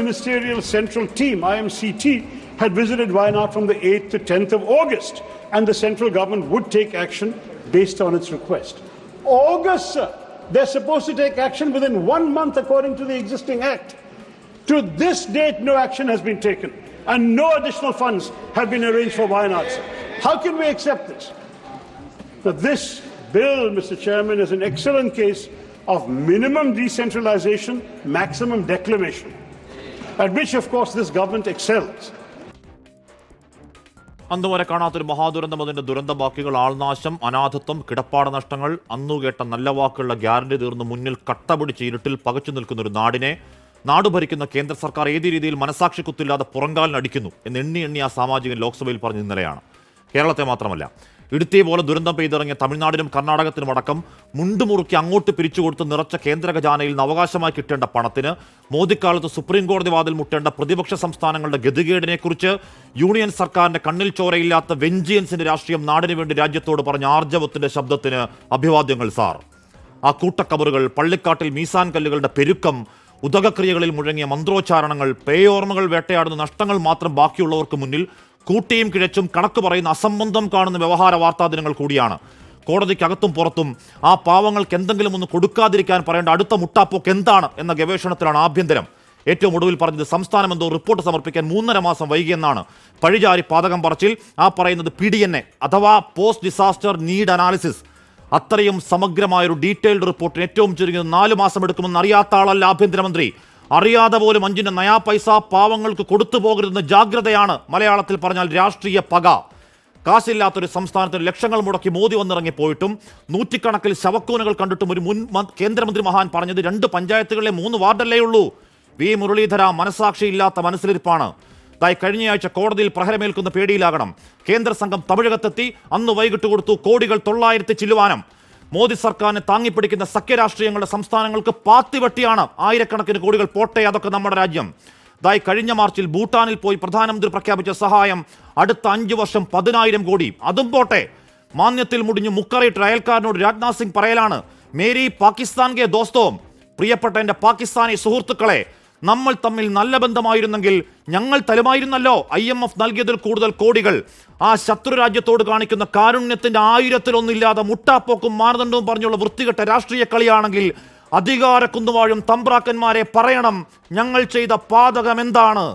Ministerial Central Team, IMCT, had visited Wayanad from the 8th to 10th of August, and the central government would take action based on its request. August, sir. They're supposed to take action within 1 month according to the existing act. To this date, no action has been taken, and no additional funds have been arranged for Wayanad, sir. How can we accept this? Now, this bill, Mr. Chairman, is an excellent case of minimum decentralization, maximum declamation, at which, of course, this government excels. അന്നുവരെ കാണാത്തൊരു മഹാദുരന്തം, അതിന്റെ ദുരന്തബാക്കികൾ, ആൾനാശം, അനാഥത്വം, കിടപ്പാട നഷ്ടങ്ങൾ, അന്നു കേട്ട നല്ല വാക്കുകളുടെ guarantee തീർന്ന് മുന്നിൽ കട്ട പിടിച്ച് ഇരുട്ടിൽ പകച്ചു നിൽക്കുന്ന ഒരു നാടിനെ നാട് ഭരിക്കുന്ന കേന്ദ്ര സർക്കാർ ഏത് രീതിയിൽ മനസാക്ഷിക്കുത്തില്ലാതെ പുറങ്കാലിനടിക്കുന്നു എന്ന് എണ്ണി ആ സാമാജികൻ ലോക്സഭയിൽ പറഞ്ഞ ഇന്നലെയാണ്. കേരളത്തെ മാത്രമല്ല, ഇടുത്തിയെ പോലെ ദുരന്തം പെയ്തിറങ്ങിയ തമിഴ്നാടിനും കർണാടകത്തിനും അടക്കം മുണ്ടുമുറുക്കി അങ്ങോട്ട് പിരിച്ചുകൊടുത്ത് നിറച്ച കേന്ദ്ര ഖജാനയിൽ നിന്ന് അവകാശമായി കിട്ടേണ്ട പണത്തിന് മോദിക്കാലത്ത് സുപ്രീം കോടതി വാതിൽ മുട്ടേണ്ട പ്രതിപക്ഷ സംസ്ഥാനങ്ങളുടെ ഗതികേടിനെക്കുറിച്ച് യൂണിയൻ സർക്കാരിന്റെ കണ്ണിൽ ചോരയില്ലാത്ത വെഞ്ചിയൻസിന്റെ രാഷ്ട്രീയം നാടിനു വേണ്ടി രാജ്യത്തോട് പറഞ്ഞ ആർജവത്തിന്റെ ശബ്ദത്തിന് അഭിവാദ്യങ്ങൾ സാർ. ആ കൂട്ടക്കബറുകൾ, പള്ളിക്കാട്ടിൽ മീസാൻ കല്ലുകളുടെ പെരുക്കം, ഉദകക്രിയകളിൽ മുഴങ്ങിയ മന്ത്രോച്ചാരണങ്ങൾ, പേയോർമ്മകൾ വേട്ടയാടുന്ന നഷ്ടങ്ങൾ മാത്രം ബാക്കിയുള്ളവർക്ക് മുന്നിൽ കൂട്ടിയും കിഴച്ചും കണക്ക് പറയുന്ന അസംബന്ധം കാണുന്ന വ്യവഹാര വാർത്താദിനങ്ങൾ കൂടിയാണ്. കോടതിക്കകത്തും പുറത്തും ആ പാവങ്ങൾക്ക് എന്തെങ്കിലും ഒന്ന് കൊടുക്കാതിരിക്കാൻ പറയേണ്ട അടുത്ത മുട്ടാപ്പോക്ക് എന്താണ് എന്ന ഗവേഷണത്തിലാണ് ആഭ്യന്തരം. ഏറ്റവും ഒടുവിൽ പറഞ്ഞത് സംസ്ഥാനം എന്തോ റിപ്പോർട്ട് സമർപ്പിക്കാൻ 3.5 മാസം വൈകിയെന്നാണ്. പഴിചാരി പാതകം പറച്ചിൽ. ആ പറയുന്നത് PDNA അഥവാ പോസ്റ്റ് ഡിസാസ്റ്റർ നീഡ് അനാലിസിസ്. അത്രയും സമഗ്രമായൊരു ഡീറ്റെയിൽഡ് റിപ്പോർട്ടിന് ഏറ്റവും ചുരുങ്ങിയത് 4 മാസം എടുക്കുമെന്ന് അറിയാത്ത ആളല്ല ആഭ്യന്തരമന്ത്രി. അറിയാതെ പോലും 5 നയാ പൈസ പാവങ്ങൾക്ക് കൊടുത്തു പോകരുതെന്ന് ജാഗ്രതയാണ്. മലയാളത്തിൽ പറഞ്ഞാൽ രാഷ്ട്രീയ പക. കാശില്ലാത്തൊരു സംസ്ഥാനത്തിന് ലക്ഷങ്ങൾ മുടക്കി മോദി വന്നിറങ്ങിപ്പോയിട്ടും നൂറ്റിക്കണക്കിൽ ശവക്കൂനുകൾ കണ്ടിട്ടും ഒരു മുൻ കേന്ദ്രമന്ത്രി മഹാൻ പറഞ്ഞത് 2 പഞ്ചായത്തുകളിലെ 3 വാർഡല്ലേ ഉള്ളൂ. വി മുരളീധര മനസാക്ഷിയില്ലാത്ത മനസ്സിലിരിപ്പാണ്. കഴിഞ്ഞയാഴ്ച കോടതിയിൽ പ്രഹരമേൽക്കുന്ന പേടിയിലാകണം. കേന്ദ്ര സംഘം തമിഴകത്തെത്തി. അന്ന് വൈകിട്ട് കൊടുത്തു കോടികൾ 900 ചില്ലുവാനം. മോദി സർക്കാരിനെ താങ്ങിപ്പിടിക്കുന്ന സഖ്യരാഷ്ട്രീയങ്ങളുടെ സംസ്ഥാനങ്ങൾക്ക് പാത്തിവട്ടിയാണ്. ആയിരക്കണക്കിന് കോടികൾ പോട്ടെ, അതൊക്കെ നമ്മുടെ രാജ്യം. കഴിഞ്ഞ മാർച്ചിൽ ഭൂട്ടാനിൽ പോയി പ്രധാനമന്ത്രി പ്രഖ്യാപിച്ച സഹായം അടുത്ത 5 വർഷം 10,000 കോടി. അതും പോട്ടെ. മാന്യത്തിൽ മുടിഞ്ഞു മുക്കറിയിട്ട് അയൽക്കാരനോട് രാജ്നാഥ് സിംഗ് പറയലാണ്, മേരി പാകിസ്ഥാൻ കെ ദോസ്തോം, പ്രിയപ്പെട്ട എൻ്റെ പാകിസ്ഥാനി സുഹൃത്തുക്കളെ, നമ്മൾ തമ്മിൽ നല്ല ബന്ധമായിരുന്നെങ്കിൽ ഞങ്ങൾ തരുമായിരുന്നല്ലോ IMF നൽകിയതിൽ കൂടുതൽ കോടികൾ. ആ ശത്രു രാജ്യത്തോട് കാണിക്കുന്ന കാരുണ്യത്തിന്റെ 1000-1 മുട്ടാപ്പോക്കും മാനദണ്ഡവും പറഞ്ഞുള്ള വൃത്തികെട്ട രാഷ്ട്രീയ കളിയാണെങ്കിൽ അധികാര കുന്നുവാഴും തമ്പ്രാക്കന്മാരെ പറയണം, ഞങ്ങൾ ചെയ്ത പാതകം എന്താണ്.